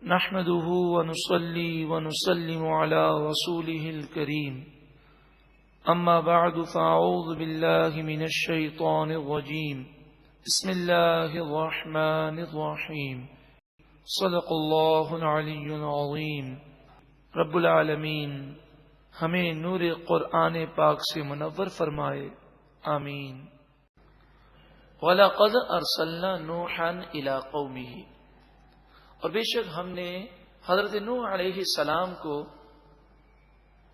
نحمده ونصلي ونسلم على رسوله الكريم أما بعد فأعوذ بالله من الشيطان الرجيم بسم الله الرحمن الرحيم صدق الله العلي العظيم رب العالمین ہمیں نور قرآن پاک سے منور فرمائے، آمین۔ وَلَقَدْ أَرْسَلْنَا نُوحًا إِلَىٰ قَوْمِهِ، اور بے شک ہم نے حضرت نوح علیہ السلام کو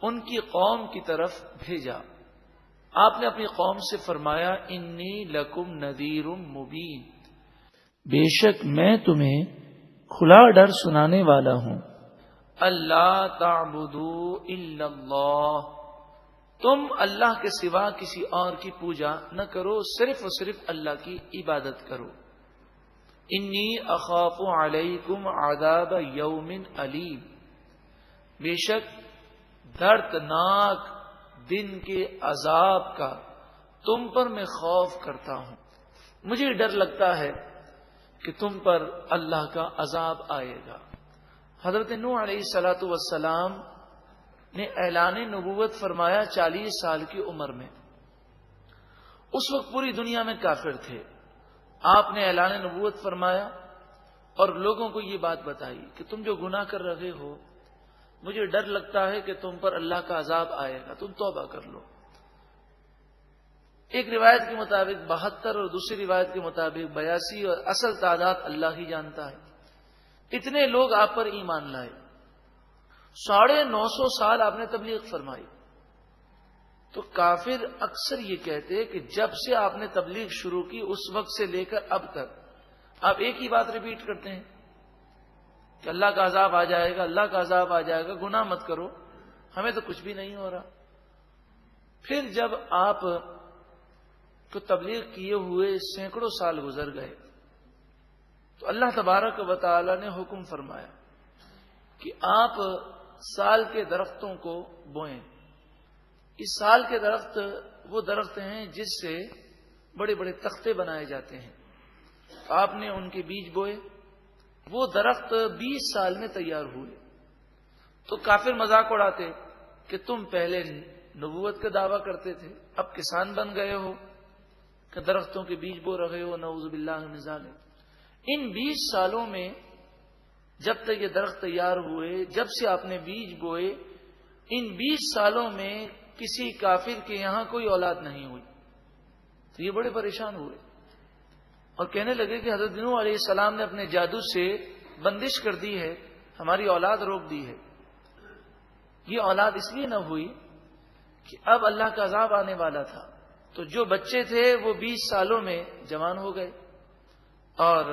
ان کی قوم کی طرف بھیجا۔ آپ نے اپنی قوم سے فرمایا انی لکم نذیر مبین، بے شک میں تمہیں کھلا ڈر سنانے والا ہوں۔ اللہ تعبدوا الا اللہ، تم اللہ کے سوا کسی اور کی پوجا نہ کرو، صرف اور صرف اللہ کی عبادت کرو۔ انی اخاف علیکم عذاب یوم علیم، بے شک دردناک دن کے عذاب کا تم پر میں خوف کرتا ہوں، مجھے ڈر لگتا ہے کہ تم پر اللہ کا عذاب آئے گا۔ حضرت نوح علیہ الصلوۃ والسلام نے اعلان نبوت فرمایا 40 سال کی عمر میں۔ اس وقت پوری دنیا میں کافر تھے۔ آپ نے اعلان نبوت فرمایا اور لوگوں کو یہ بات بتائی کہ تم جو گناہ کر رہے ہو، مجھے ڈر لگتا ہے کہ تم پر اللہ کا عذاب آئے گا، تم توبہ کر لو۔ ایک روایت کے مطابق 72 اور دوسری روایت کے مطابق 82، اور اصل تعداد اللہ ہی جانتا ہے۔ اتنے لوگ آپ پر ایمان لائے۔ 950 سال آپ نے تبلیغ فرمائی۔ تو کافر اکثر یہ کہتے کہ جب سے آپ نے تبلیغ شروع کی اس وقت سے لے کر اب تک آپ ایک ہی بات ریپیٹ کرتے ہیں کہ اللہ کا عذاب آ جائے گا، اللہ کا عذاب آ جائے گا، گناہ مت کرو، ہمیں تو کچھ بھی نہیں ہو رہا۔ پھر جب آپ کو تبلیغ کیے ہوئے سینکڑوں سال گزر گئے تو اللہ تبارک و تعالی نے حکم فرمایا کہ آپ سال کے درختوں کو بوئیں۔ اس سال کے درخت وہ درخت ہیں جس سے بڑے بڑے تختے بنائے جاتے ہیں۔ آپ نے ان کے بیج بوئے، وہ درخت 20 سال میں تیار ہوئے۔ تو کافر مذاق اڑاتے کہ تم پہلے نبوت کا دعویٰ کرتے تھے، اب کسان بن گئے ہو کہ درختوں کے بیج بو رہے ہو، نعوذ باللہ من ذالک۔ ان 20 سالوں میں جب تک یہ درخت تیار ہوئے، جب سے آپ نے بیج بوئے، ان 20 سالوں میں کسی کافر کے یہاں کوئی اولاد نہیں ہوئی۔ تو یہ بڑے پریشان ہوئے اور کہنے لگے کہ حضرت نوح علیہ السلام نے اپنے جادو سے بندش کر دی ہے، ہماری اولاد روک دی ہے۔ یہ اولاد اس لیے نہ ہوئی کہ اب اللہ کا عذاب آنے والا تھا، تو جو بچے تھے وہ 20 سالوں میں جوان ہو گئے، اور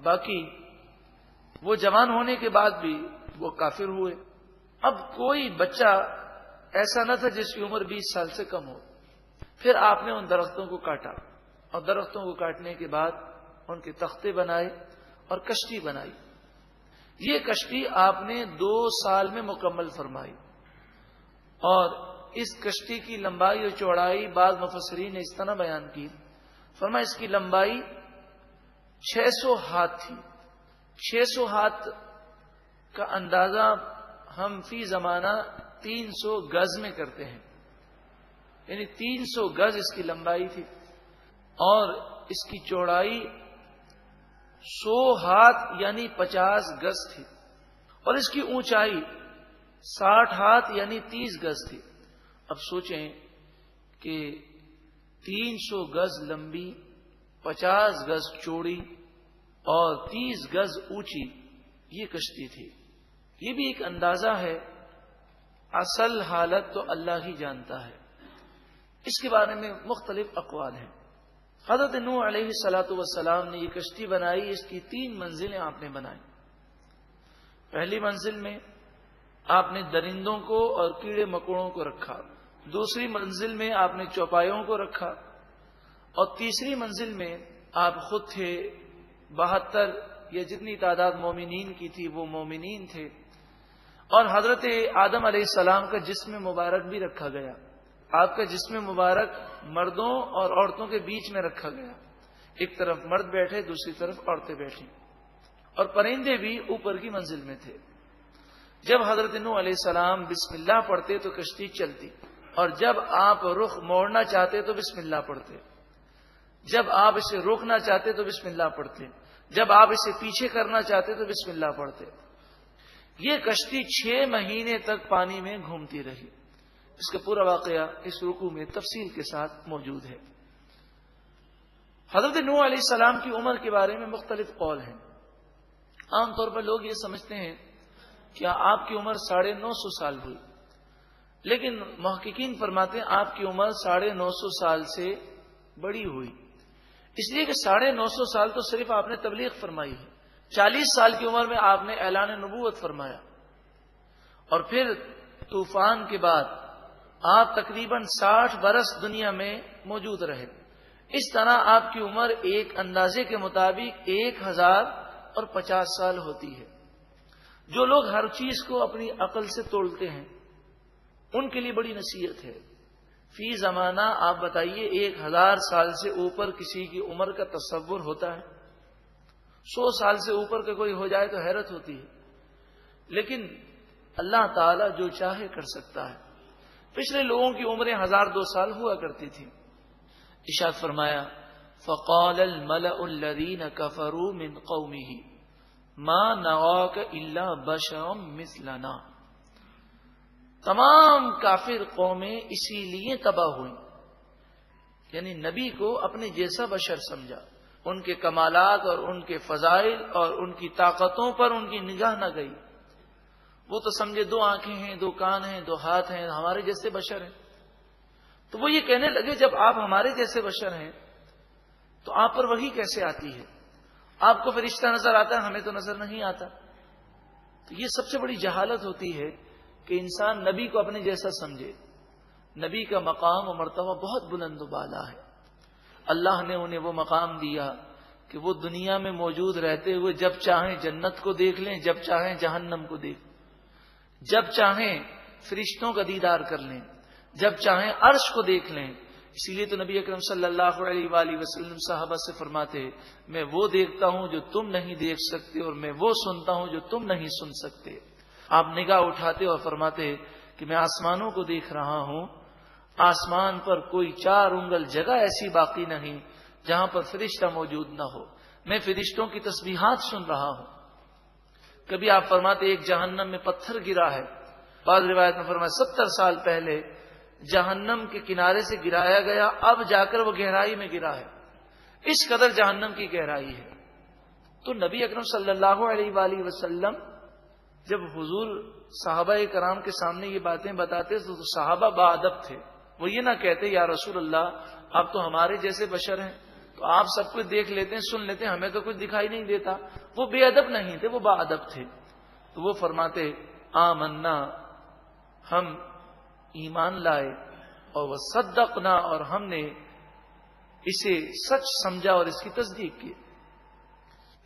باقی وہ جوان ہونے کے بعد بھی وہ کافر ہوئے۔ اب کوئی بچہ ایسا نہ تھا جس کی عمر 20 سال سے کم ہو۔ پھر آپ نے ان درختوں کو کاٹا، اور درختوں کو کاٹنے کے بعد ان کے تختے بنائے اور کشتی بنائی۔ یہ کشتی آپ نے 2 سال میں مکمل فرمائی، اور اس کشتی کی لمبائی اور چوڑائی بعض مفسرین نے اس طرح بیان کی، فرمایا اس کی لمبائی 600 ہاتھ تھی۔ 600 ہاتھ کا اندازہ ہم فی زمانہ 300 گز میں کرتے ہیں، یعنی 300 گز اس کی لمبائی تھی، اور اس کی چوڑائی 100 ہاتھ یعنی 50 گز تھی، اور اس کی اونچائی 60 ہاتھ یعنی 30 گز تھی۔ اب سوچیں کہ 300 گز لمبی، 50 گز چوڑی اور 30 گز اونچی یہ کشتی تھی۔ یہ بھی ایک اندازہ ہے، اصل حالت تو اللہ ہی جانتا ہے۔ اس کے بارے میں مختلف اقوال ہیں۔ حضرت نوح علیہ الصلوۃ والسلام نے یہ کشتی بنائی، اس کی 3 منزلیں آپ نے بنائی۔ پہلی منزل میں آپ نے درندوں کو اور کیڑے مکوڑوں کو رکھا، دوسری منزل میں آپ نے چوپایوں کو رکھا، اور تیسری منزل میں آپ خود تھے۔ 72 یا جتنی تعداد مومنین کی تھی وہ مومنین تھے، اور حضرت آدم علیہ السلام کا جسم مبارک بھی رکھا گیا۔ آپ کا جسم مبارک مردوں اور عورتوں کے بیچ میں رکھا گیا، ایک طرف مرد بیٹھے، دوسری طرف عورتیں بیٹھی، اور پرندے بھی اوپر کی منزل میں تھے۔ جب حضرت نوح علیہ السلام بسم اللہ پڑھتے تو کشتی چلتی، اور جب آپ رخ موڑنا چاہتے تو بسم اللہ پڑھتے، جب آپ اسے روکنا چاہتے تو بسم اللہ پڑھتے، جب آپ اسے پیچھے کرنا چاہتے تو بسم اللہ پڑھتے۔ یہ کشتی 6 مہینے تک پانی میں گھومتی رہی۔ اس کا پورا واقعہ اس رکوع میں تفصیل کے ساتھ موجود ہے۔ حضرت نوح علیہ السلام کی عمر کے بارے میں مختلف قول ہیں۔ عام طور پر لوگ یہ سمجھتے ہیں کہ آپ کی عمر 950 سال ہوئی، لیکن محققین فرماتے ہیں آپ کی عمر 950 سال سے بڑی ہوئی، اس لیے کہ 950 سال تو صرف آپ نے تبلیغ فرمائی ہے، 40 سال کی عمر میں آپ نے اعلان نبوت فرمایا، اور پھر طوفان کے بعد آپ تقریباً 60 برس دنیا میں موجود رہے۔ اس طرح آپ کی عمر ایک اندازے کے مطابق 1050 سال ہوتی ہے۔ جو لوگ ہر چیز کو اپنی عقل سے تولتے ہیں ان کے لیے بڑی نصیحت ہے۔ فی زمانہ آپ بتائیے 1000 سال سے اوپر کسی کی عمر کا تصور ہوتا ہے؟ 100 سال سے اوپر کا کوئی ہو جائے تو حیرت ہوتی ہے، لیکن اللہ تعالی جو چاہے کر سکتا ہے۔ پچھلے لوگوں کی عمریں 1002 سال ہوا کرتی تھی۔ ارشاد فرمایا فقال الملأ الذين كفروا من قومه ما نراك الا بشرا مثلنا۔ تمام کافر قومیں اسی لیے تباہ ہوئیں، یعنی نبی کو اپنے جیسا بشر سمجھا، ان کے کمالات اور ان کے فضائل اور ان کی طاقتوں پر ان کی نگاہ نہ گئی۔ وہ تو سمجھے 2 آنکھیں ہیں، 2 کان ہیں، 2 ہاتھ ہیں، ہمارے جیسے بشر ہیں۔ تو وہ یہ کہنے لگے جب آپ ہمارے جیسے بشر ہیں تو آپ پر وحی کیسے آتی ہے؟ آپ کو فرشتہ نظر آتا ہے، ہمیں تو نظر نہیں آتا۔ تو یہ سب سے بڑی جہالت ہوتی ہے کہ انسان نبی کو اپنے جیسا سمجھے۔ نبی کا مقام و مرتبہ بہت بلند و بالا ہے۔ اللہ نے انہیں وہ مقام دیا کہ وہ دنیا میں موجود رہتے ہوئے جب چاہیں جنت کو دیکھ لیں، جب چاہیں جہنم کو دیکھ، جب چاہیں فرشتوں کا دیدار کر لیں، جب چاہیں عرش کو دیکھ لیں۔ اسی لیے تو نبی اکرم صلی اللہ علیہ وآلہ وسلم صحابہ سے فرماتے میں وہ دیکھتا ہوں جو تم نہیں دیکھ سکتے، اور میں وہ سنتا ہوں جو تم نہیں سن سکتے۔ آپ نگاہ اٹھاتے اور فرماتے کہ میں آسمانوں کو دیکھ رہا ہوں، آسمان پر کوئی 4 انگل جگہ ایسی باقی نہیں جہاں پر فرشتہ موجود نہ ہو۔ میں فرشتوں کی تسبیحات سن رہا ہوں۔ کبھی آپ فرماتے ایک جہنم میں پتھر گرا ہے، بعض روایت میں فرمایا 70 سال پہلے جہنم کے کنارے سے گرایا گیا، اب جا کر وہ گہرائی میں گرا ہے، اس قدر جہنم کی گہرائی ہے۔ تو نبی اکرم صلی اللہ علیہ وآلہ وسلم جب حضور صحابہ کرام کے سامنے یہ باتیں بتاتے تو صحابہ باادب تھے، وہ یہ نہ کہتے یا رسول اللہ آپ تو ہمارے جیسے بشر ہیں، تو آپ سب کچھ دیکھ لیتے ہیں، سن لیتے ہیں، ہمیں تو کچھ دکھائی نہیں دیتا۔ وہ بے ادب نہیں تھے، وہ باادب تھے۔ تو وہ فرماتے آمنا، ہم ایمان لائے، اور وہ صدقنا، اور ہم نے اسے سچ سمجھا اور اس کی تصدیق کی۔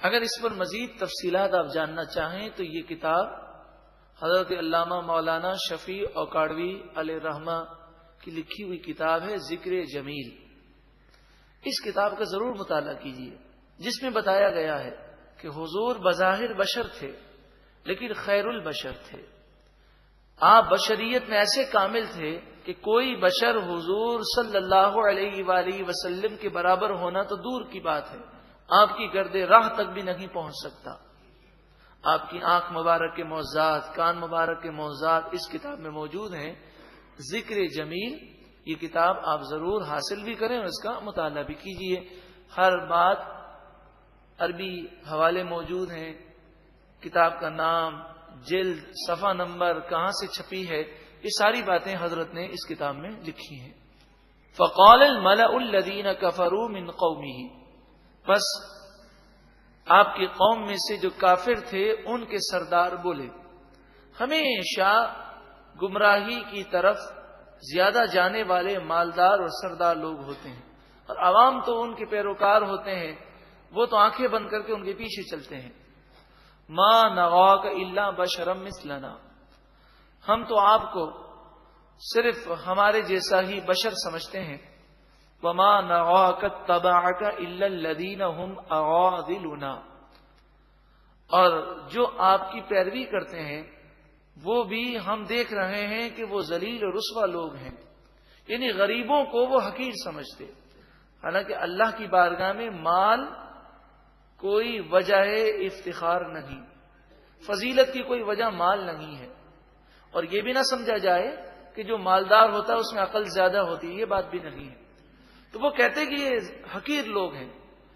اگر اس پر مزید تفصیلات آپ جاننا چاہیں تو یہ کتاب حضرت علامہ مولانا شفیع اوکاڑوی علیہ رحمہ کی لکھی ہوئی کتاب ہے ذکر جمیل۔ اس کتاب کا ضرور مطالعہ کیجیے، جس میں بتایا گیا ہے کہ حضور بظاہر بشر تھے لیکن خیر البشر تھے۔ آپ بشریت میں ایسے کامل تھے کہ کوئی بشر حضور صلی اللہ علیہ وآلہ وسلم کے برابر ہونا تو دور کی بات ہے، آپ کی گرد راہ تک بھی نہیں پہنچ سکتا۔ آپ کی آنکھ مبارک کے معجزات، کان مبارک کے معجزات اس کتاب میں موجود ہیں۔ ذکر جمیل، یہ کتاب آپ ضرور حاصل بھی کریں اور اس کا مطالعہ بھی کیجیے۔ ہر بات عربی حوالے موجود ہیں، کتاب کا نام، جلد، صفحہ نمبر، کہاں سے چھپی ہے، یہ ساری باتیں حضرت نے اس کتاب میں لکھی ہیں۔ فقال الملأ الذين كفروا من قومه، بس آپ کی قوم میں سے جو کافر تھے ان کے سردار بولے، ہمیشہ گمراہی کی طرف زیادہ جانے والے مالدار اور سردار لوگ ہوتے ہیں، اور عوام تو ان کے پیروکار ہوتے ہیں، وہ تو آنکھیں بند کر کے ان کے پیچھے چلتے ہیں۔ ما نراک الا بشرا مثلنا، ہم تو آپ کو صرف ہمارے جیسا ہی بشر سمجھتے ہیں۔ وما نراک اتبعک الا الذین هم اراذلنا، اور جو آپ کی پیروی کرتے ہیں وہ بھی ہم دیکھ رہے ہیں کہ وہ ذلیل اور رسوا لوگ ہیں، یعنی غریبوں کو وہ حقیر سمجھتے، حالانکہ اللہ کی بارگاہ میں مال کوئی وجہ افتخار نہیں، فضیلت کی کوئی وجہ مال نہیں ہے۔ اور یہ بھی نہ سمجھا جائے کہ جو مالدار ہوتا ہے اس میں عقل زیادہ ہوتی ہے، یہ بات بھی نہیں ہے۔ تو وہ کہتے کہ یہ حقیر لوگ ہیں،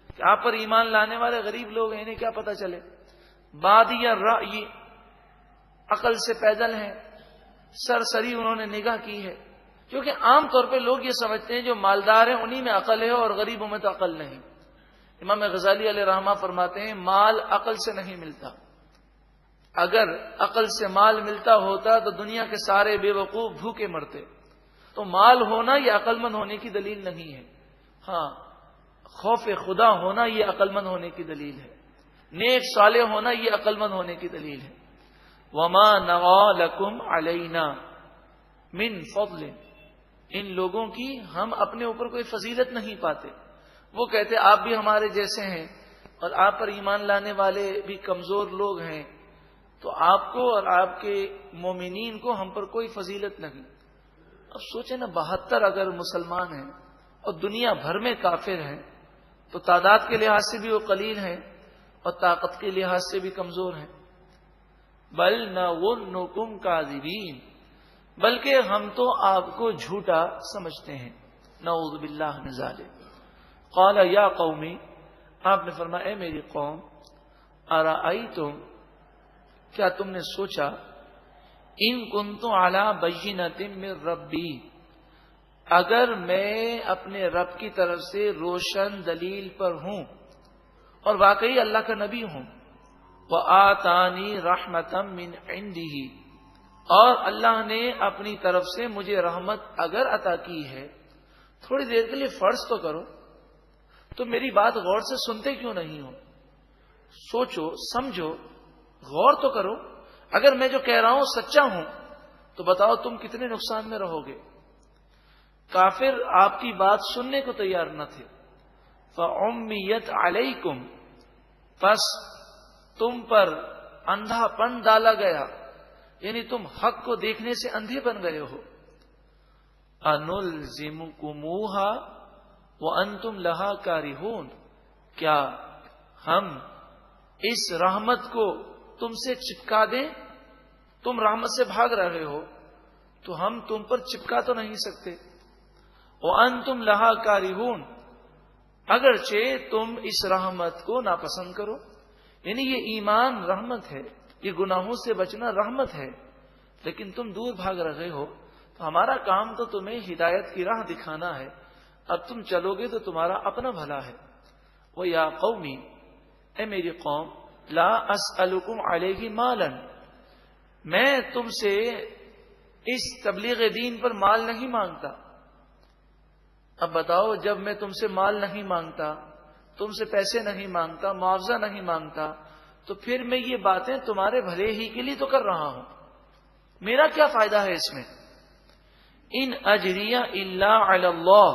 کہ آپ پر ایمان لانے والے غریب لوگ ہیں، انہیں کیا پتہ چلے، بادی الرأی، عقل سے پیدل ہیں، سرسری انہوں نے نگاہ کی ہے، کیونکہ عام طور پہ لوگ یہ سمجھتے ہیں جو مالدار ہیں انہی میں عقل ہے اور غریبوں میں تو عقل نہیں۔ امام غزالی علیہ رحمہ فرماتے ہیں مال عقل سے نہیں ملتا، اگر عقل سے مال ملتا ہوتا تو دنیا کے سارے بے وقوف بھوکے مرتے۔ تو مال ہونا یہ عقل مند ہونے کی دلیل نہیں ہے، ہاں خوف خدا ہونا یہ عقل مند ہونے کی دلیل ہے، نیک صالح ہونا یہ عقل مند ہونے کی دلیل ہے۔ وما نغا لکم علینا من فضل، ان لوگوں کی ہم اپنے اوپر کوئی فضیلت نہیں پاتے۔ وہ کہتے آپ بھی ہمارے جیسے ہیں اور آپ پر ایمان لانے والے بھی کمزور لوگ ہیں، تو آپ کو اور آپ کے مومنین کو ہم پر کوئی فضیلت نہیں۔ اب سوچیں نا، 72 اگر مسلمان ہیں اور دنیا بھر میں کافر ہیں تو تعداد کے لحاظ سے بھی وہ قلیل ہیں اور طاقت کے لحاظ سے بھی کمزور ہیں۔ بل نظنکم کاذبین، بلکہ ہم تو آپ کو جھوٹا سمجھتے ہیں، نعوذ باللہ من ذالک۔ قال یا قومی، آپ نے فرمایا اے میری قوم، ارأیتم، کیا تم نے سوچا، ان کنتم علی بینۃ من ربی، اگر میں اپنے رب کی طرف سے روشن دلیل پر ہوں اور واقعی اللہ کا نبی ہوں، وآتانی رحمۃ من عنده، اور اللہ نے اپنی طرف سے مجھے رحمت اگر عطا کی ہے، تھوڑی دیر کے لیے فرض تو کرو، تو میری بات غور سے سنتے کیوں نہیں ہو؟ سوچو سمجھو، غور تو کرو، اگر میں جو کہہ رہا ہوں سچا ہوں تو بتاؤ تم کتنے نقصان میں رہو گے۔ کافر آپ کی بات سننے کو تیار نہ تھے۔ فعمیت علیکم، پس تم پر اندھا پن ڈالا گیا، یعنی تم حق کو دیکھنے سے اندھے بن گئے ہو۔ انلزمکموہا وانتم لہا کارہون، کیا ہم اس رحمت کو تم سے چپکا دیں؟ تم رحمت سے بھاگ رہے ہو تو ہم تم پر چپکا تو نہیں سکتے۔ وانتم لہا کارہون، اگرچہ تم اس رحمت کو ناپسند کرو، یعنی یہ ایمان رحمت ہے، یہ گناہوں سے بچنا رحمت ہے، لیکن تم دور بھاگ رہے ہو، تو ہمارا کام تو تمہیں ہدایت کی راہ دکھانا ہے، اب تم چلو گے تو تمہارا اپنا بھلا ہے۔ وَيَا قَوْمِ، اے میری قوم، لا اسألکم علیہ مالا، میں تم سے اس تبلیغ دین پر مال نہیں مانگتا۔ اب بتاؤ، جب میں تم سے مال نہیں مانگتا، تم سے پیسے نہیں مانگتا، معاوضہ نہیں مانگتا، تو پھر میں یہ باتیں تمہارے بھلے ہی کے لیے تو کر رہا ہوں، میرا کیا فائدہ ہے اس میں؟ ان اجریہ الا علی اللہ،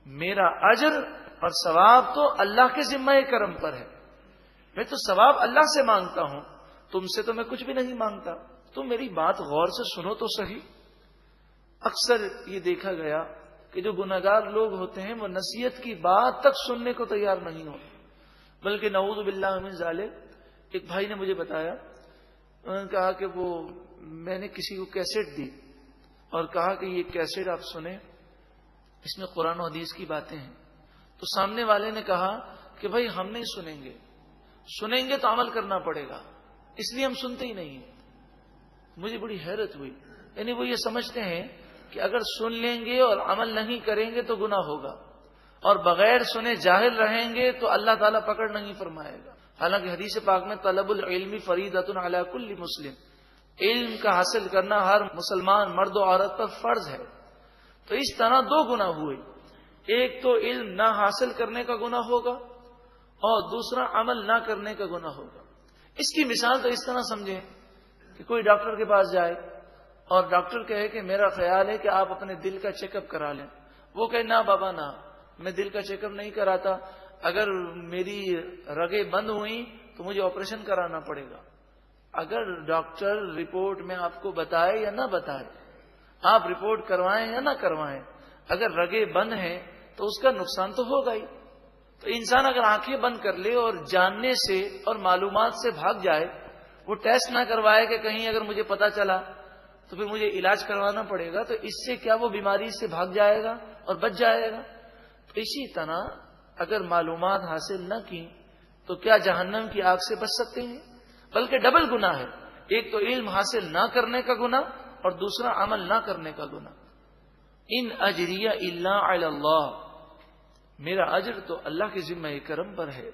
میرا اجر اور ثواب تو اللہ کے ذمہ کرم پر ہے، میں تو ثواب اللہ سے مانگتا ہوں، تم سے تو میں کچھ بھی نہیں مانگتا۔ تم میری بات غور سے سنو تو صحیح۔ اکثر یہ دیکھا گیا کہ جو گناہگار لوگ ہوتے ہیں وہ نصیحت کی بات تک سننے کو تیار نہیں ہوتے، بلکہ نعوذ باللہ من ذالک۔ ایک بھائی نے مجھے بتایا، انہوں نے کہا کہ وہ میں نے کسی کو کیسٹ دی اور کہا کہ یہ کیسٹ آپ سنیں، اس میں قرآن و حدیث کی باتیں ہیں، تو سامنے والے نے کہا کہ بھائی ہم نہیں سنیں گے، سنیں گے تو عمل کرنا پڑے گا، اس لیے ہم سنتے ہی نہیں ہیں۔ مجھے بڑی حیرت ہوئی، یعنی وہ یہ سمجھتے ہیں کہ اگر سن لیں گے اور عمل نہیں کریں گے تو گناہ ہوگا، اور بغیر سنے جاہل رہیں گے تو اللہ تعالیٰ پکڑ نہیں فرمائے گا۔ حالانکہ حدیث پاک میں طلب العلم فریضۃ علی کل مسلم، علم کا حاصل کرنا ہر مسلمان مرد و عورت پر فرض ہے۔ تو اس طرح دو گناہ ہوئے، ایک تو علم نہ حاصل کرنے کا گناہ ہوگا اور دوسرا عمل نہ کرنے کا گناہ ہوگا۔ اس کی مثال تو اس طرح سمجھیں کہ کوئی ڈاکٹر کے پاس جائے اور ڈاکٹر کہے کہ میرا خیال ہے کہ آپ اپنے دل کا چیک اپ کرا لیں، وہ کہے نہ بابا نہ، میں دل کا چیک اپ نہیں کراتا، اگر میری رگیں بند ہوئیں تو مجھے آپریشن کرانا پڑے گا. اگر ڈاکٹر رپورٹ میں آپ کو بتائے یا نہ بتائے، آپ رپورٹ کروائیں یا نہ کروائیں، اگر رگیں بند ہیں تو اس کا نقصان تو ہوگا ہی. تو انسان اگر آنکھیں بند کر لے اور جاننے سے اور معلومات سے بھاگ جائے، وہ ٹیسٹ نہ کروائے کہ کہیں اگر مجھے پتا چلا تو پھر مجھے علاج کروانا پڑے گا، تو اس سے کیا وہ بیماری سے بھاگ جائے گا اور بچ جائے گا؟ تو اسی طرح اگر معلومات حاصل نہ کی تو کیا جہنم کی آگ سے بچ سکتے ہیں؟ بلکہ ڈبل گناہ ہے. ایک تو علم حاصل نہ کرنے کا گناہ اور دوسرا عمل نہ کرنے کا گناہ. ان اجریہ الا علی اللہ، میرا اجر تو اللہ کے ذمہ کرم پر ہے.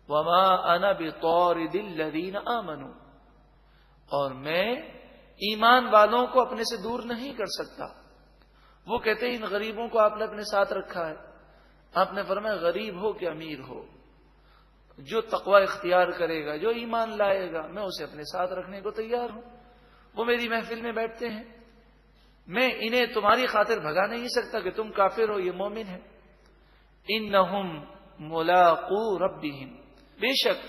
وما انا بطارد الذین آمنوا، اور میں ایمان والوں کو اپنے سے دور نہیں کر سکتا. وہ کہتے ہیں ان غریبوں کو آپ نے اپنے ساتھ رکھا ہے. آپ نے فرمایا غریب ہو کہ امیر ہو، جو تقوی اختیار کرے گا، جو ایمان لائے گا، میں اسے اپنے ساتھ رکھنے کو تیار ہوں. وہ میری محفل میں بیٹھتے ہیں، میں انہیں تمہاری خاطر بھگا نہیں سکتا کہ تم کافر ہو، یہ مومن ہے. انہم ملاقو ربہم، بے شک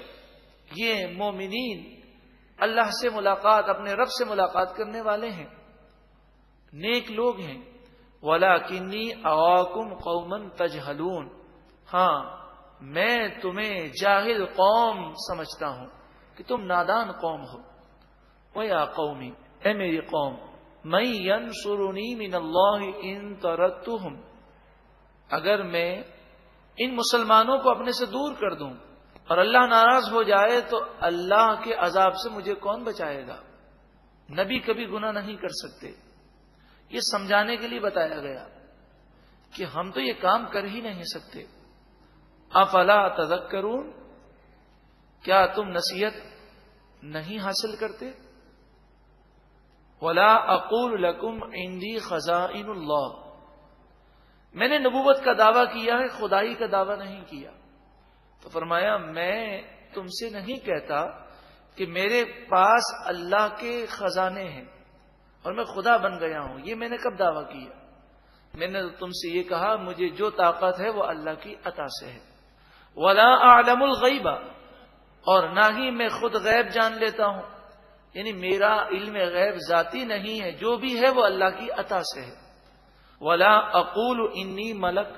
یہ مومنین اللہ سے ملاقات، اپنے رب سے ملاقات کرنے والے ہیں، نیک لوگ ہیں. وَلَكِنِّي أَرَاكُمْ قَوْمًا تَجْهَلُونَ، ہاں میں تمہیں جاہل قوم سمجھتا ہوں کہ تم نادان قوم ہو. وَيَا قَوْمِ، اے میری قوم، مَن يَنصُرُنِي مِنَ اللَّهِ إِن طَرَدتُّهُمْ، اگر میں ان مسلمانوں کو اپنے سے دور کر دوں اور اللہ ناراض ہو جائے تو اللہ کے عذاب سے مجھے کون بچائے گا؟ نبی کبھی گناہ نہیں کر سکتے. یہ سمجھانے کے لیے بتایا گیا کہ ہم تو یہ کام کر ہی نہیں سکتے. افلا تذکرون، کیا تم نصیحت نہیں حاصل کرتے؟ ولا اقول لکم عندی خزائن اللہ، میں نے نبوت کا دعویٰ کیا ہے، خدائی کا دعویٰ نہیں کیا. تو فرمایا میں تم سے نہیں کہتا کہ میرے پاس اللہ کے خزانے ہیں اور میں خدا بن گیا ہوں. یہ میں نے کب دعویٰ کیا؟ میں نے تم سے یہ کہا مجھے جو طاقت ہے وہ اللہ کی عطا سے ہے. ولا اعلم الغیب، اور نہ ہی میں خود غیب جان لیتا ہوں، یعنی میرا علم غیب ذاتی نہیں ہے، جو بھی ہے وہ اللہ کی عطا سے ہے. ولا اقول انی ملک،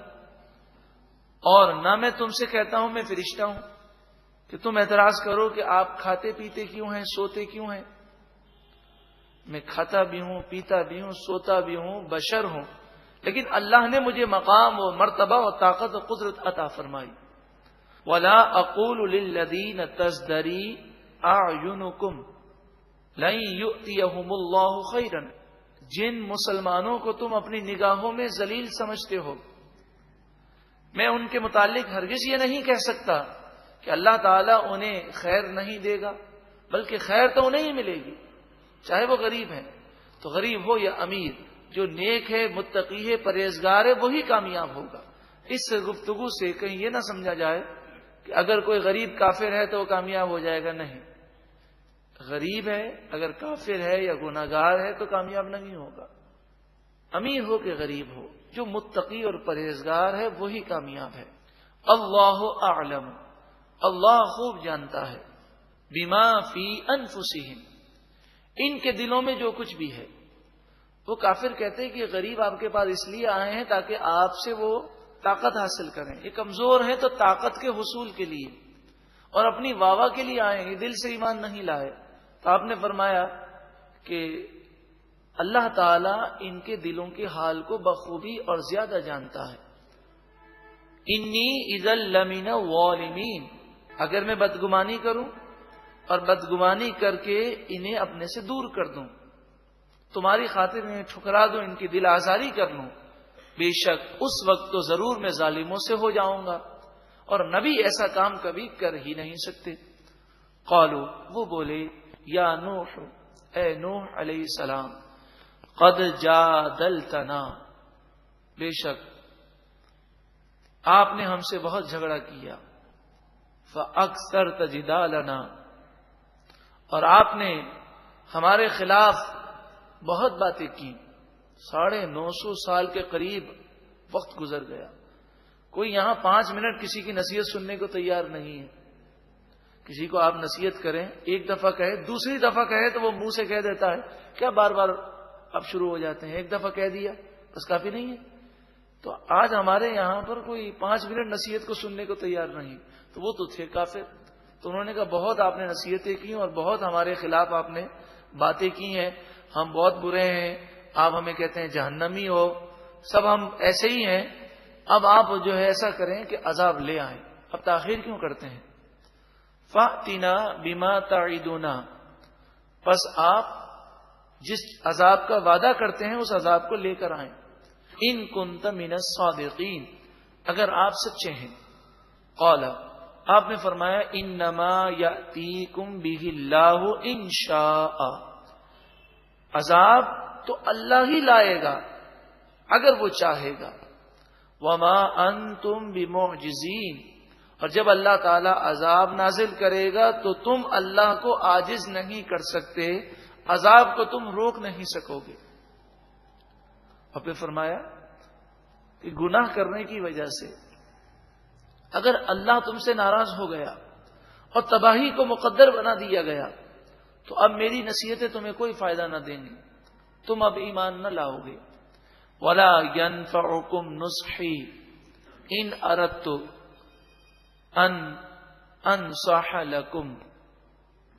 اور نہ میں تم سے کہتا ہوں میں فرشتہ ہوں کہ تم اعتراض کرو کہ آپ کھاتے پیتے کیوں ہیں، سوتے کیوں ہیں. میں کھاتا بھی ہوں، پیتا بھی ہوں، سوتا بھی ہوں، بشر ہوں، لیکن اللہ نے مجھے مقام و مرتبہ و طاقت و قدرت عطا فرمائی. ولا اقول للذین تزدری اعینکم لن یؤتیہم اللہ خیرا، جن مسلمانوں کو تم اپنی نگاہوں میں ذلیل سمجھتے ہو، میں ان کے متعلق ہرگز یہ نہیں کہہ سکتا کہ اللہ تعالیٰ انہیں خیر نہیں دے گا، بلکہ خیر تو انہیں ہی ملے گی، چاہے وہ غریب ہیں تو غریب ہو یا امیر. جو نیک ہے، متقی ہے، پرہیزگار ہے، وہی کامیاب ہوگا. اس گفتگو سے کہیں یہ نہ سمجھا جائے کہ اگر کوئی غریب کافر ہے تو وہ کامیاب ہو جائے گا. نہیں، غریب ہے اگر کافر ہے یا گناہگار ہے تو کامیاب نہیں ہوگا. امیر ہو کہ غریب ہو، جو متقی اور پرہیزگار ہے وہی کامیاب ہے. اللہ اعلم، اللہ خوب جانتا ہے، بما فی انفسہم، ان کے دلوں میں جو کچھ بھی ہے. وہ کافر کہتے ہیں کہ غریب آپ کے پاس اس لیے آئے ہیں تاکہ آپ سے وہ طاقت حاصل کریں. یہ کمزور ہیں تو طاقت کے حصول کے لیے اور اپنی واہ کے لیے آئے ہیں، یہ دل سے ایمان نہیں لائے. تو آپ نے فرمایا کہ اللہ تعالیٰ ان کے دلوں کے حال کو بخوبی اور زیادہ جانتا ہے. انی اذا لمن الظالمین، اگر میں بدگمانی کروں اور بدگمانی کر کے انہیں اپنے سے دور کر دوں، تمہاری خاطر انہیں ٹھکرا دوں، ان کی دل آزاری کر لوں، بے شک اس وقت تو ضرور میں ظالموں سے ہو جاؤں گا، اور نبی ایسا کام کبھی کر ہی نہیں سکتے. قالوا، وہ بولے، یا نوح، اے نوح علیہ السلام، قد جادلتنا، بے شک آپ نے ہم سے بہت جھگڑا کیا، فاکثرت جدالنا، اور آپ نے ہمارے خلاف بہت باتیں کی. 950 سال کے قریب وقت گزر گیا. کوئی یہاں 5 منٹ کسی کی نصیحت سننے کو تیار نہیں ہے کسی کو آپ نصیحت کریں، ایک دفعہ کہے، دوسری دفعہ کہے تو وہ منہ سے کہہ دیتا ہے، کیا بار بار اب شروع ہو جاتے ہیں، ایک دفعہ کہہ دیا بس کافی نہیں ہے؟ تو آج ہمارے یہاں پر کوئی 5 منٹ نصیحت کو سننے کو تیار نہیں، تو وہ تو تھے کافر۔ تو انہوں نے کہا بہت آپ نے نصیحتیں کی اور بہت ہمارے خلاف آپ نے باتیں کی ہیں، ہم بہت برے ہیں، آپ ہمیں کہتے ہیں جہنمی ہو، سب ہم ایسے ہی ہیں، اب آپ جو ہے ایسا کریں کہ عذاب لے آئیں، اب تاخیر کیوں کرتے ہیں؟ فَأْتِنَا بِمَا تَعِدُونَا، پس آپ جس عذاب کا وعدہ کرتے ہیں اس عذاب کو لے کر آئیں، ان کنت من الصادقین، اگر آپ سچے ہیں۔ قال، آپ نے فرمایا انما یأتیکم بہ اللہ ان شاء، عذاب تو اللہ ہی لائے گا اگر وہ چاہے گا، وما انتم بمعجزین، اور جب اللہ تعالی عذاب نازل کرے گا تو تم اللہ کو عاجز نہیں کر سکتے، عذاب کو تم روک نہیں سکو گے۔ اور پھر فرمایا کہ گناہ کرنے کی وجہ سے اگر اللہ تم سے ناراض ہو گیا اور تباہی کو مقدر بنا دیا گیا تو اب میری نصیحتیں تمہیں کوئی فائدہ نہ دیں گی، تم اب ایمان نہ لاؤ گے۔ وَلَا يَنفَعُكُمْ نُصْحِي إِنْ أَرَدْتُ أَنْ أَنْصَحَ لَكُمْ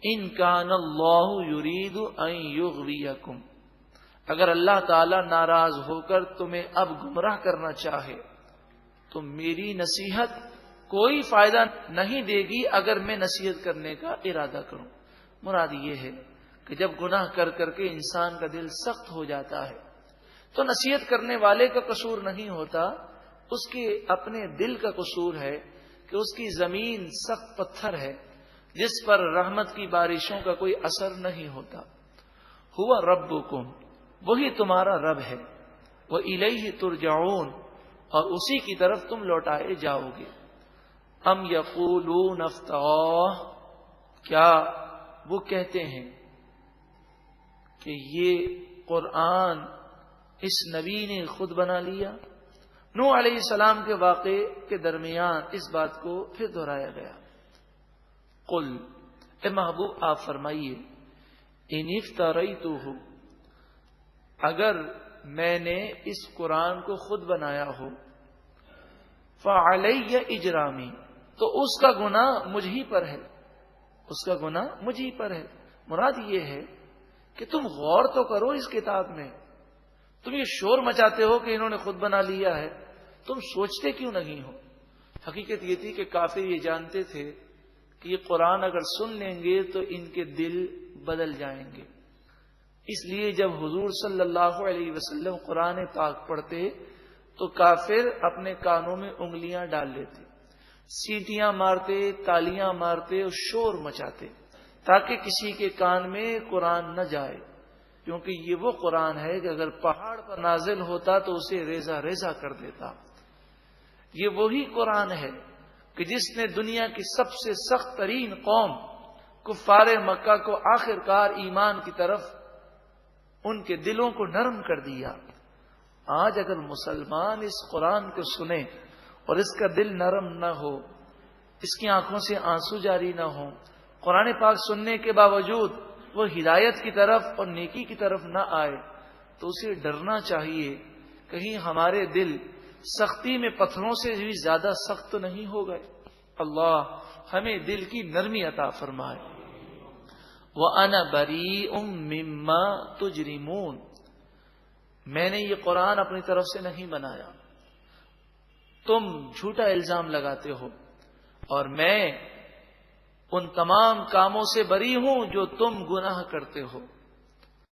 إِنْ كَانَ اللَّهُ يُرِيدُ أَنْ يُغْوِيَكُمْ، اگر اللہ تعالی ناراض ہو کر تمہیں اب گمراہ کرنا چاہے تو میری نصیحت کوئی فائدہ نہیں دے گی اگر میں نصیحت کرنے کا ارادہ کروں۔ مراد یہ ہے کہ جب گناہ کر کر کے انسان کا دل سخت ہو جاتا ہے تو نصیحت کرنے والے کا قصور نہیں ہوتا، اس کے اپنے دل کا قصور ہے کہ اس کی زمین سخت پتھر ہے جس پر رحمت کی بارشوں کا کوئی اثر نہیں ہوتا۔ ہوا ربکم، وہی تمہارا رب ہے، وَإِلَيْهِ تُرْجَعُونَ، اور اسی کی طرف تم لوٹائے جاؤ گے۔ ام یقولون افتراہ، کیا وہ کہتے ہیں کہ یہ قرآن اس نبی نے خود بنا لیا؟ نوح علیہ السلام کے واقعے کے درمیان اس بات کو پھر دہرایا گیا۔ قل، اے محبوب آپ فرمائیے، ان افتریتہ، اگر میں نے اس قرآن کو خود بنایا ہو، فعلی اجرامی، تو اس کا گناہ مجھ ہی پر ہے، اس کا گناہ مجھ ہی پر ہے۔ مراد یہ ہے کہ تم غور تو کرو اس کتاب میں، تم یہ شور مچاتے ہو کہ انہوں نے خود بنا لیا ہے، تم سوچتے کیوں نہیں ہو؟ حقیقت یہ تھی کہ کافر یہ جانتے تھے کہ یہ قرآن اگر سن لیں گے تو ان کے دل بدل جائیں گے، اس لیے جب حضور صلی اللہ علیہ وسلم قرآن پاک پڑھتے تو کافر اپنے کانوں میں انگلیاں ڈال لیتے، سیٹیاں مارتے، تالیاں مارتے اور شور مچاتے تاکہ کسی کے کان میں قرآن نہ جائے، کیونکہ یہ وہ قرآن ہے کہ اگر پہاڑ پر نازل ہوتا تو اسے ریزہ ریزہ کر دیتا۔ یہ وہی قرآن ہے کہ جس نے دنیا کی سب سے سخت ترین قوم کفار مکہ کو آخر کار ایمان کی طرف ان کے دلوں کو نرم کر دیا۔ آج اگر مسلمان اس قرآن کو سنے اور اس کا دل نرم نہ ہو، اس کی آنکھوں سے آنسو جاری نہ ہو، قرآن پاک سننے کے باوجود وہ ہدایت کی طرف اور نیکی کی طرف نہ آئے، تو اسے ڈرنا چاہیے کہیں ہمارے دل سختی میں پتھروں سے بھی زیادہ سخت تو نہیں ہو گئے۔ اللہ ہمیں دل کی نرمی عطا فرمائے۔ وَأَنَا بَرِيءٌ مِّمَّا تُجْرِمُونَ، میں نے یہ قرآن اپنی طرف سے نہیں بنایا، تم جھوٹا الزام لگاتے ہو، اور میں ان تمام کاموں سے بری ہوں جو تم گناہ کرتے ہو۔